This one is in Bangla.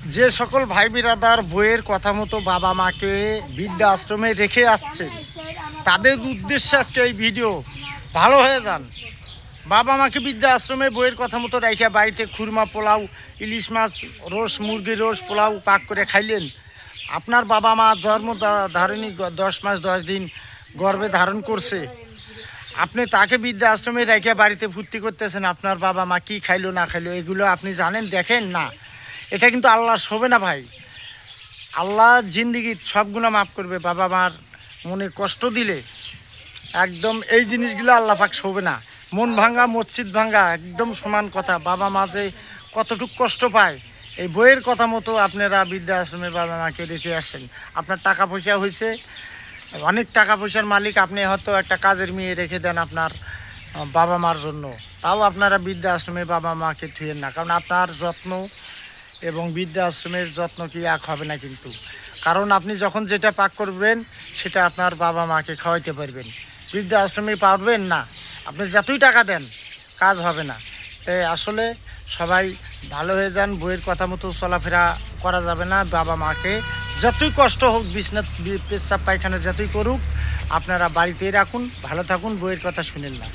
যে সকল ভাই বিরাদার বইয়ের কথা মতো বাবা মাকে বৃদ্ধা আশ্রমে রেখে আসছে তাদের উদ্দেশ্যে আজকে এই ভিডিও। ভালো হয়ে যান। বাবা মাকে বৃদ্ধা আশ্রমে বইয়ের কথা মতো রেখে বাড়িতে খুরমা পোলাও, ইলিশ মাছ রোস, মুরগির রোস পোলাও পাক করে খাইলেন। আপনার বাবা মা জন্ম ধারণী 10 মাস 10 দিন গর্ভে ধারণ করছে, আপনি তাকে বৃদ্ধা আশ্রমে রেখে বাড়িতে ফুর্তি করতেছেন। আপনার বাবা মা কী খাইলো না খাইলো এগুলো আপনি জানেন, দেখেন না। এটা কিন্তু আল্লাহ শোবে না ভাই। আল্লাহ জিন্দিগি সব গুনাহ মাফ করবে। বাবা মার মনে কষ্ট দিলে একদম এই জিনিসগুলো আল্লাহ পাক শোবে না। মন ভাঙ্গা মসজিদ ভাঙ্গা একদম সমান কথা। বাবা মা যে কতটুকু কষ্ট পায়, এই বইয়ের কথা মতো আপনারা বৃদ্ধা আশ্রমে বাবা মাকে রেখে আসেন। আপনার টাকা পয়সা হয়েছে, অনেক টাকা পয়সার মালিক, আপনি হয়তো একটা কাজের মেয়ে রেখে দেন আপনার বাবা মার জন্য, তাও আপনারা বৃদ্ধা আশ্রমে বাবা মাকে থুয়েন না। কারণ আপনার যত্ন এবং বৃদ্ধা আশ্রমের যত্ন কি এক হবে না কিন্তু। কারণ আপনি যখন যেটা পাক করবেন সেটা আপনার বাবা মাকে খাওয়াইতে পারবেন, বৃদ্ধা আশ্রমে পারবেন না। আপনি যতই টাকা দেন কাজ হবে না। তাই আসলে সবাই ভালো হয়ে যান। বইয়ের কথা মতো চলাফেরা করা যাবে না। বাবা মাকে যতই কষ্ট হোক, বিছনা পেচ্ছাপ পায়খানা যতই করুক, আপনারা বাড়িতেই রাখুন, ভালো থাকুন, বইয়ের কথা শুনেন না।